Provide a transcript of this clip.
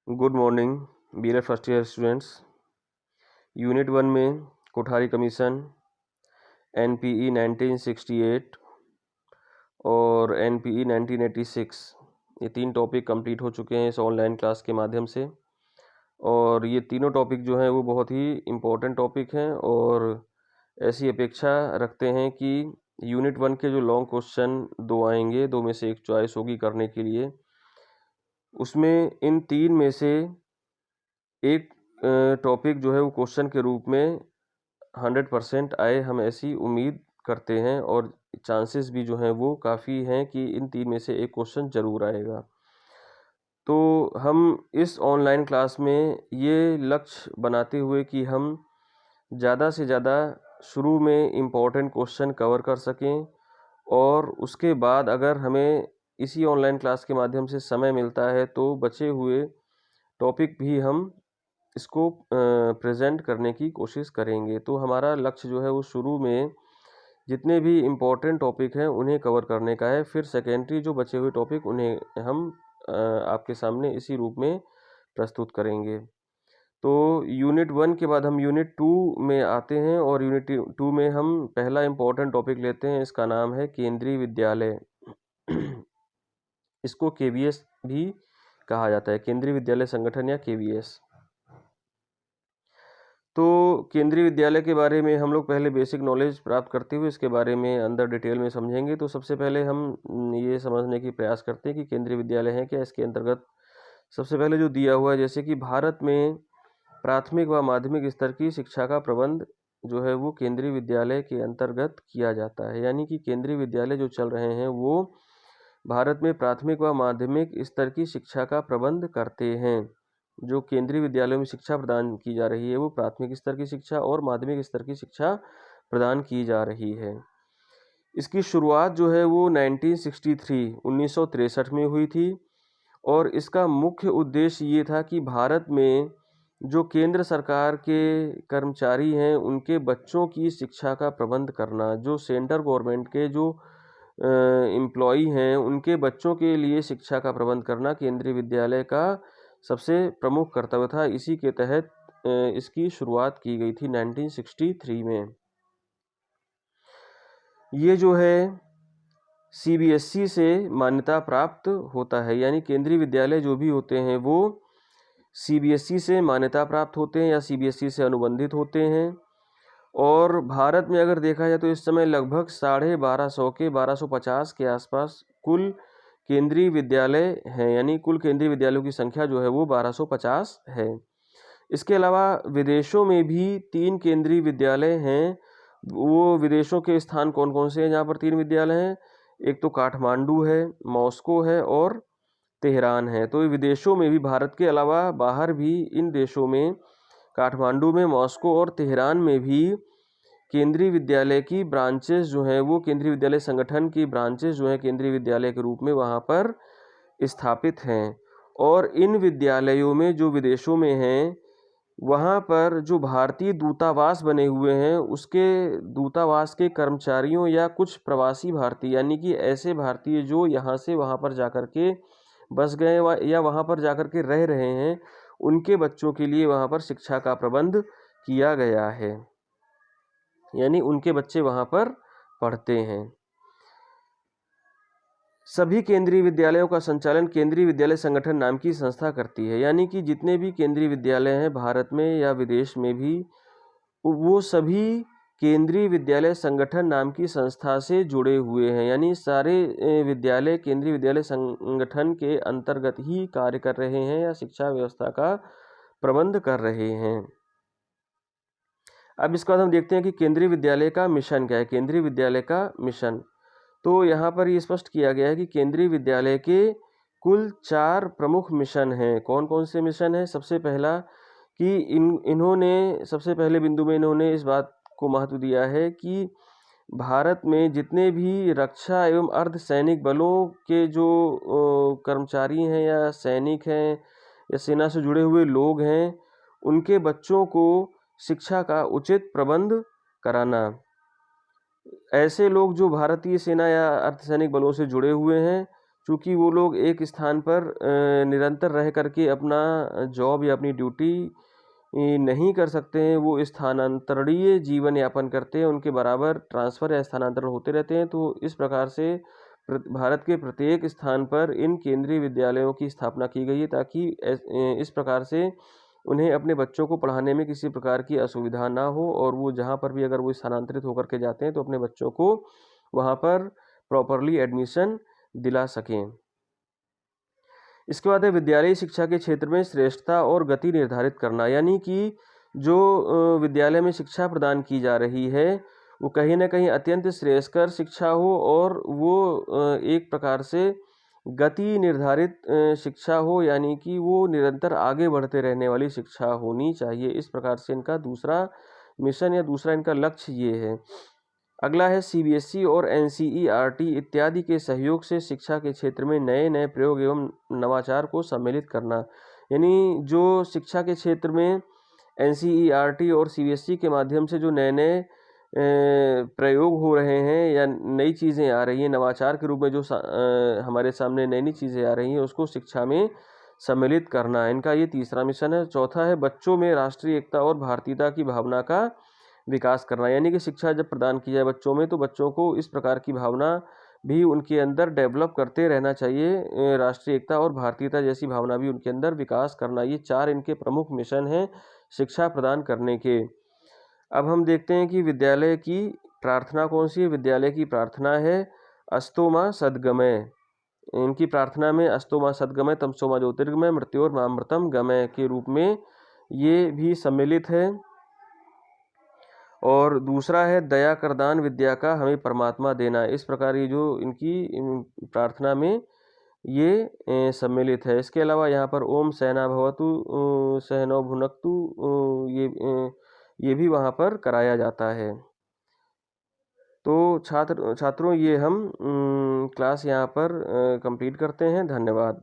Good morning BEd first year students. Unit 1 में Kothari commission, NPE 1968 और NPE 1986 ये 3 topic complete हो चुके हैं इस ऑनलाइन क्लास के माध्यम से। और ये तीनों टॉपिक जो हैं वो बहुत ही इम्पोर्टेंट टॉपिक हैं और ऐसी अपेक्षा रखते हैं कि यूनिट 1 के जो लॉन्ग क्वेश्चन 2 आएंगे, 2 में से एक चॉइस होगी करने के लिए, उसमें इन 3 में से एक टॉपिक जो है वो क्वेश्चन के रूप में 100% आए, हम ऐसी उम्मीद करते हैं और चांसेस भी जो हैं वो काफ़ी हैं कि इन 3 में से एक क्वेश्चन ज़रूर आएगा। तो हम इस ऑनलाइन क्लास में ये लक्ष्य बनाते हुए कि हम ज़्यादा से ज़्यादा शुरू में इम्पोर्टेंट क्वेश्चन कवर कर सकें और उसके बाद अगर हमें इसी ऑनलाइन क्लास के माध्यम से समय मिलता है तो बचे हुए टॉपिक भी हम इसको प्रेजेंट करने की कोशिश करेंगे। तो हमारा लक्ष्य जो है वो शुरू में जितने भी इम्पोर्टेंट टॉपिक हैं उन्हें कवर करने का है, फिर सेकेंडरी जो बचे हुए टॉपिक उन्हें हम आपके सामने इसी रूप में प्रस्तुत करेंगे। तो यूनिट 1 के बाद हम यूनिट 2 में आते हैं और यूनिट 2 में हम पहला इम्पोर्टेंट टॉपिक लेते हैं, इसका नाम है केंद्रीय विद्यालय। इसको केवीएस भी कहा जाता है, केंद्रीय विद्यालय संगठन या केवीएस। तो केंद्रीय विद्यालय के बारे में हम लोग पहले बेसिक नॉलेज प्राप्त करते हुए इसके बारे में अंदर डिटेल में समझेंगे। तो सबसे पहले हम ये समझने की प्रयास करते हैं कि केंद्रीय विद्यालय है क्या। इसके अंतर्गत सबसे पहले जो दिया हुआ है, जैसे कि भारत में प्राथमिक व माध्यमिक स्तर की शिक्षा का प्रबंध जो है वो केंद्रीय विद्यालय के अंतर्गत किया जाता है। यानी कि केंद्रीय विद्यालय जो चल रहे हैं वो भारत में प्राथमिक व माध्यमिक स्तर की शिक्षा का प्रबंध करते हैं। जो केंद्रीय विद्यालयों में शिक्षा प्रदान की जा रही है वो प्राथमिक स्तर की शिक्षा और माध्यमिक स्तर की शिक्षा प्रदान की जा रही है। इसकी शुरुआत जो है वो 1963 में हुई थी और इसका मुख्य उद्देश्य ये था कि भारत में जो केंद्र सरकार के कर्मचारी हैं उनके बच्चों की शिक्षा का प्रबंध करना। जो सेंट्रल गवर्नमेंट के जो एम्प्लॉई हैं उनके बच्चों के लिए शिक्षा का प्रबंध करना केंद्रीय विद्यालय का सबसे प्रमुख कर्तव्य था। इसी के तहत इसकी शुरुआत की गई थी 1963 में। ये जो है सीबीएसई से मान्यता प्राप्त होता है, यानी केंद्रीय विद्यालय जो भी होते हैं वो सीबीएसई से मान्यता प्राप्त होते हैं या सीबीएसई से अनुबंधित होते हैं। और भारत में अगर देखा जाए तो इस समय लगभग 1250 के 1250 के आसपास कुल केंद्रीय विद्यालय हैं, यानी कुल केंद्रीय विद्यालयों की संख्या जो है वो 1250 है। इसके अलावा विदेशों में भी 3 केंद्रीय विद्यालय हैं। वो विदेशों के स्थान कौन कौन से हैं जहाँ पर 3 विद्यालय हैं? एक तो काठमांडू है, मॉस्को है और तेहरान है। तो विदेशों में भी, भारत के अलावा बाहर भी इन देशों में काठमांडू में, मॉस्को और तेहरान में भी केंद्रीय विद्यालय की ब्रांचेस जो हैं वो केंद्रीय विद्यालय संगठन की ब्रांचेस जो हैं केंद्रीय विद्यालय के रूप में वहाँ पर स्थापित हैं। और इन विद्यालयों में जो विदेशों में हैं वहाँ पर जो भारतीय दूतावास बने हुए हैं उसके दूतावास के कर्मचारियों या कुछ प्रवासी भारतीय, यानी कि ऐसे भारतीय जो यहाँ से वहाँ पर जाकर के बस गए या वहाँ पर जाकर के रह रहे हैं, उनके बच्चों के लिए वहाँ पर शिक्षा का प्रबंध किया गया है, यानी उनके बच्चे वहाँ पर पढ़ते हैं। सभी केंद्रीय विद्यालयों का संचालन केंद्रीय विद्यालय संगठन नाम की संस्था करती है। यानी कि जितने भी केंद्रीय विद्यालय हैं भारत में या विदेश में भी, वो सभी केंद्रीय विद्यालय संगठन नाम की संस्था से जुड़े हुए हैं। यानी सारे विद्यालय केंद्रीय विद्यालय संगठन के अंतर्गत ही कार्य कर रहे हैं या शिक्षा व्यवस्था का प्रबंध कर रहे हैं। अब इसके बाद हम देखते हैं कि केंद्रीय विद्यालय का मिशन क्या है। केंद्रीय विद्यालय का मिशन, तो यहाँ पर ये स्पष्ट किया गया है कि केंद्रीय विद्यालय के कुल 4 प्रमुख मिशन हैं। कौन कौन से मिशन हैं? सबसे पहला कि इन्होंने सबसे पहले बिंदु में इन्होंने इस बात को महत्व दिया है कि भारत में जितने भी रक्षा एवं अर्धसैनिक बलों के जो कर्मचारी हैं या सैनिक हैं या सेना से जुड़े हुए लोग हैं, उनके बच्चों को शिक्षा का उचित प्रबंध कराना। ऐसे लोग जो भारतीय सेना या अर्धसैनिक बलों से जुड़े हुए हैं, चूँकि वो लोग एक स्थान पर निरंतर रह करके अपना जॉब या अपनी ड्यूटी नहीं कर सकते हैं, वो स्थानांतरणीय जीवन यापन करते हैं, उनके बराबर ट्रांसफ़र या स्थानांतरण होते रहते हैं। तो इस प्रकार से भारत के प्रत्येक स्थान पर इन केंद्रीय विद्यालयों की स्थापना की गई है, ताकि इस प्रकार से उन्हें अपने बच्चों को पढ़ाने में किसी प्रकार की असुविधा ना हो, और वो जहाँ पर भी अगर वो स्थानांतरित होकर के जाते हैं तो अपने बच्चों को वहाँ पर प्रॉपरली एडमिशन दिला सकें। इसके बाद है विद्यालयी शिक्षा के क्षेत्र में श्रेष्ठता और गति निर्धारित करना, यानी कि जो विद्यालय में शिक्षा प्रदान की जा रही है वो कहीं ना कहीं अत्यंत श्रेयस्कर शिक्षा हो, और वो एक प्रकार से गति निर्धारित शिक्षा हो, यानी कि वो निरंतर आगे बढ़ते रहने वाली शिक्षा होनी चाहिए। इस प्रकार से इनका दूसरा मिशन या दूसरा इनका लक्ष्य ये है। अगला है सीबीएसई और एनसीईआरटी इत्यादि के सहयोग से शिक्षा के क्षेत्र में नए नए प्रयोग एवं नवाचार को सम्मिलित करना, यानी जो शिक्षा के क्षेत्र में एनसीईआरटी और सीबीएसई के माध्यम से जो नए नए प्रयोग हो रहे हैं या नई चीज़ें आ रही हैं, नवाचार के रूप में जो हमारे सामने नई नई चीज़ें आ रही हैं उसको शिक्षा में सम्मिलित करना, इनका ये तीसरा मिशन है। चौथा है बच्चों में राष्ट्रीय एकता और भारतीयता की भावना का विकास करना, यानी कि शिक्षा जब प्रदान की जाए बच्चों में तो बच्चों को इस प्रकार की भावना भी उनके अंदर डेवलप करते रहना चाहिए, राष्ट्रीय एकता और भारतीयता जैसी भावना भी उनके अंदर विकास करना। ये चार इनके प्रमुख मिशन हैं शिक्षा प्रदान करने के। अब हम देखते हैं कि विद्यालय की प्रार्थना कौन सी है। विद्यालय की प्रार्थना है अस्तो मा सद्गमय। इनकी प्रार्थना में अस्तो मा सद्गमय, तमसो मा ज्योतिर्गमय, मृत्योर्मामृतम गमय के रूप में ये भी सम्मिलित है। और दूसरा है दया करदान विद्या का हमें परमात्मा देना। इस प्रकार ये जो इनकी प्रार्थना में ये सम्मिलित है। इसके अलावा यहाँ पर ओम सहना भवतु सहनौ भुनक्तु ये भी वहाँ पर कराया जाता है। तो छात्रों ये हम क्लास यहाँ पर कंप्लीट करते हैं। धन्यवाद।